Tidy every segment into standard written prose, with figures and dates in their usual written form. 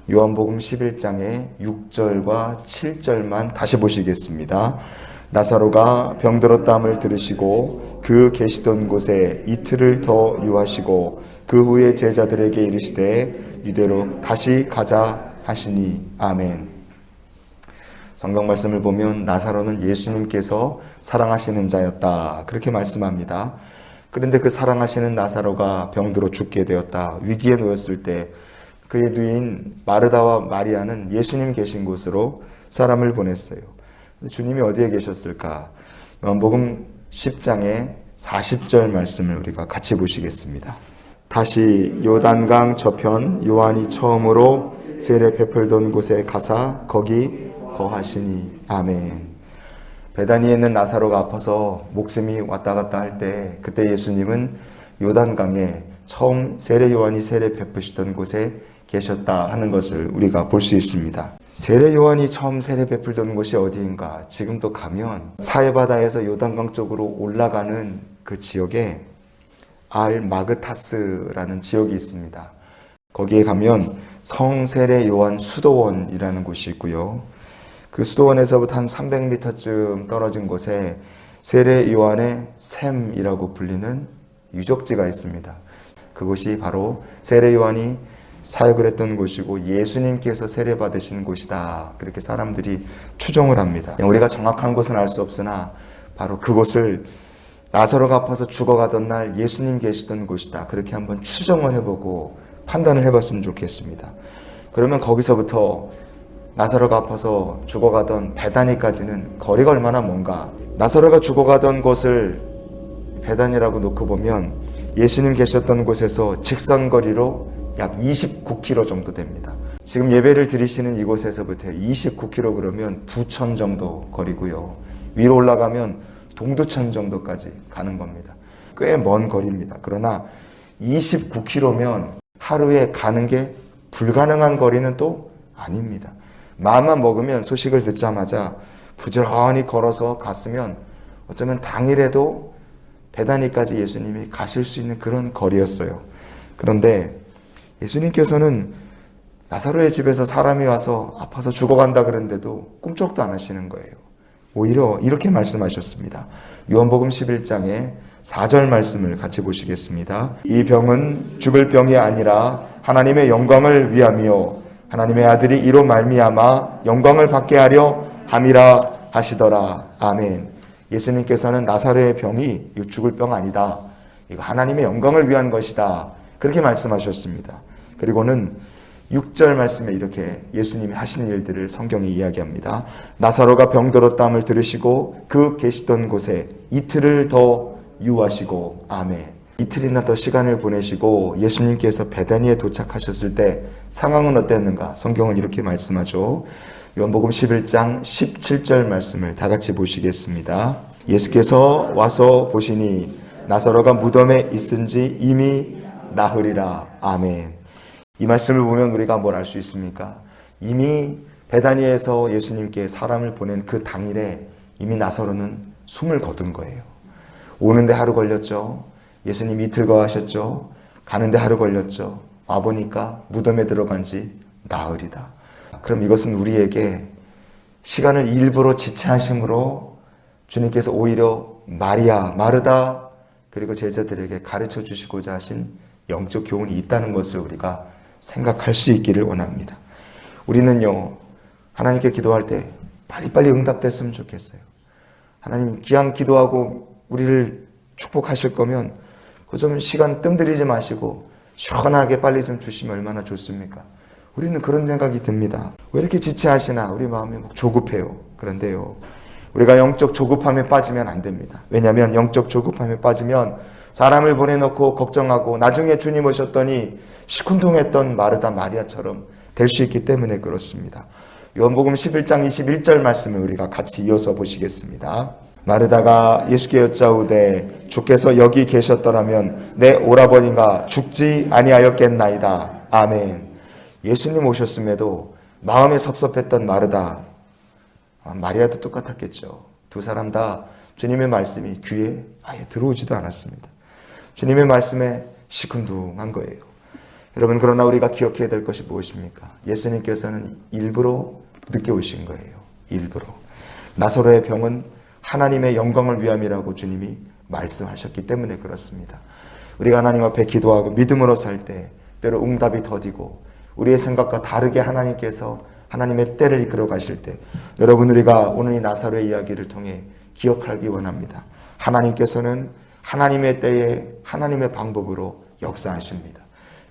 요한복음 11장의 6절과 7절만 다시 보시겠습니다. 나사로가 병들었다함을 들으시고 그 계시던 곳에 이틀을 더 유하시고 그 후에 제자들에게 이르시되 유대로 다시 가자 하시니. 아멘. 성경 말씀을 보면 나사로는 예수님께서 사랑하시는 자였다, 그렇게 말씀합니다. 그런데 그 사랑하시는 나사로가 병들어 죽게 되었다, 위기에 놓였을 때 그의 누이인 마르다와 마리아는 예수님 계신 곳으로 사람을 보냈어요. 주님이 어디에 계셨을까? 요한복음 10장의 40절 말씀을 우리가 같이 보시겠습니다. 다시 요단강 저편 요한이 처음으로 세례 베풀던 곳에 가사 거기 거하시니. 아멘. 베다니에 있는 나사로가 아파서 목숨이 왔다 갔다 할 때 그때 예수님은 요단강에 처음 세례 요한이 세례 베푸시던 곳에 계셨다 하는 것을 우리가 볼 수 있습니다. 세례 요한이 처음 세례 베풀던 곳이 어디인가? 지금도 가면 사해바다에서 요단강 쪽으로 올라가는 그 지역에 알마그타스라는 지역이 있습니다. 거기에 가면 성세례 요한 수도원이라는 곳이 있고요. 그 수도원에서부터 한 300m쯤 떨어진 곳에 세례 요한의 샘이라고 불리는 유적지가 있습니다. 그곳이 바로 세례 요한이 사역을 했던 곳이고 예수님께서 세례 받으신 곳이다, 그렇게 사람들이 추정을 합니다. 우리가 정확한 곳은 알 수 없으나 바로 그곳을 나사로가 아파서 죽어가던 날 예수님 계시던 곳이다, 그렇게 한번 추정을 해보고 판단을 해봤으면 좋겠습니다. 그러면 거기서부터 나사로가 아파서 죽어가던 베다니까지는 거리가 얼마나 먼가? 나사로가 죽어가던 곳을 베다니라고 놓고 보면 예수님 계셨던 곳에서 직선거리로 약 29km 정도 됩니다. 지금 예배를 드리시는 이곳에서부터 29km 그러면 부천 정도 거리고요. 위로 올라가면 동두천 정도까지 가는 겁니다. 꽤 먼 거리입니다. 그러나 29km면 하루에 가는 게 불가능한 거리는 또 아닙니다. 마음만 먹으면 소식을 듣자마자 부지런히 걸어서 갔으면 어쩌면 당일에도 베다니까지 예수님이 가실 수 있는 그런 거리였어요. 그런데 예수님께서는 나사로의 집에서 사람이 와서 아파서 죽어간다 그랬는데도 꿈쩍도 안 하시는 거예요. 오히려 이렇게 말씀하셨습니다. 요한복음 11장의 4절 말씀을 같이 보시겠습니다. 이 병은 죽을 병이 아니라 하나님의 영광을 위함이요 하나님의 아들이 이로 말미암아 영광을 받게 하려 함이라 하시더라. 아멘. 예수님께서는 나사로의 병이 이거 죽을 병 아니다, 이거 하나님의 영광을 위한 것이다, 그렇게 말씀하셨습니다. 그리고는 6절 말씀에 이렇게 예수님이 하신 일들을 성경이 이야기합니다. 나사로가 병들었다함을 들으시고 그 계시던 곳에 이틀을 더 유하시고. 아멘. 이틀이나 더 시간을 보내시고 예수님께서 베다니에 도착하셨을 때 상황은 어땠는가? 성경은 이렇게 말씀하죠. 요한복음 11장 17절 말씀을 다 같이 보시겠습니다. 예수께서 와서 보시니 나사로가 무덤에 있은지 이미 나으리라. 아멘. 이 말씀을 보면 우리가 뭘 알 수 있습니까? 이미 베다니에서 예수님께 사람을 보낸 그 당일에 이미 나사로는 숨을 거둔 거예요. 오는데 하루 걸렸죠. 예수님 이틀 거하셨죠. 가는데 하루 걸렸죠. 와보니까 무덤에 들어간 지 나흘이다. 그럼 이것은 우리에게 시간을 일부러 지체하심으로 주님께서 오히려 마리아, 마르다 그리고 제자들에게 가르쳐 주시고자 하신 영적 교훈이 있다는 것을 우리가 생각할 수 있기를 원합니다. 우리는요, 하나님께 기도할 때 빨리빨리 응답됐으면 좋겠어요. 하나님 그냥 기도하고 우리를 축복하실 거면 그 좀 시간 뜸들이지 마시고 시원하게 빨리 좀 주시면 얼마나 좋습니까? 우리는 그런 생각이 듭니다. 왜 이렇게 지체하시나? 우리 마음이 조급해요. 그런데요, 우리가 영적 조급함에 빠지면 안 됩니다. 왜냐하면 영적 조급함에 빠지면 사람을 보내놓고 걱정하고 나중에 주님 오셨더니 시큰둥했던 마르다 마리아처럼 될 수 있기 때문에 그렇습니다. 요한복음 11장 21절 말씀을 우리가 같이 이어서 보시겠습니다. 마르다가 예수께 여짜오되 주께서 여기 계셨더라면 내 오라버니가 죽지 아니하였겠나이다. 아멘. 예수님 오셨음에도 마음에 섭섭했던 마르다, 마리아도 똑같았겠죠. 두 사람 다 주님의 말씀이 귀에 아예 들어오지도 않았습니다. 주님의 말씀에 시큰둥한 거예요. 여러분, 그러나 우리가 기억해야 될 것이 무엇입니까? 예수님께서는 일부러 늦게 오신 거예요. 일부러. 나사로의 병은 하나님의 영광을 위함이라고 주님이 말씀하셨기 때문에 그렇습니다. 우리가 하나님 앞에 기도하고 믿음으로 살 때 때로 응답이 더디고 우리의 생각과 다르게 하나님께서 하나님의 때를 이끌어 가실 때, 여러분, 우리가 오늘 이 나사로의 이야기를 통해 기억하기 원합니다. 하나님께서는 하나님의 때에 하나님의 방법으로 역사하십니다.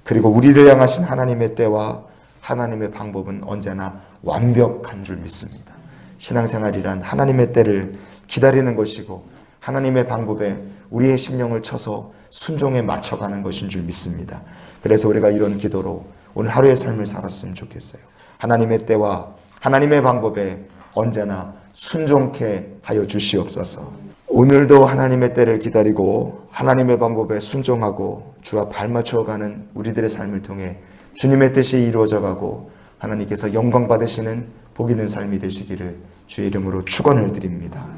그리고 우리를 향하신 하나님의 때와 하나님의 방법은 언제나 완벽한 줄 믿습니다. 신앙생활이란 하나님의 때를 기다리는 것이고 하나님의 방법에 우리의 심령을 쳐서 순종에 맞춰가는 것인 줄 믿습니다. 그래서 우리가 이런 기도로 오늘 하루의 삶을 살았으면 좋겠어요. 하나님의 때와 하나님의 방법에 언제나 순종케 하여 주시옵소서. 오늘도 하나님의 때를 기다리고 하나님의 방법에 순종하고 주와 발맞춰가는 우리들의 삶을 통해 주님의 뜻이 이루어져가고 하나님께서 영광 받으시는 복 있는 삶이 되시기를 주의 이름으로 축원을 드립니다.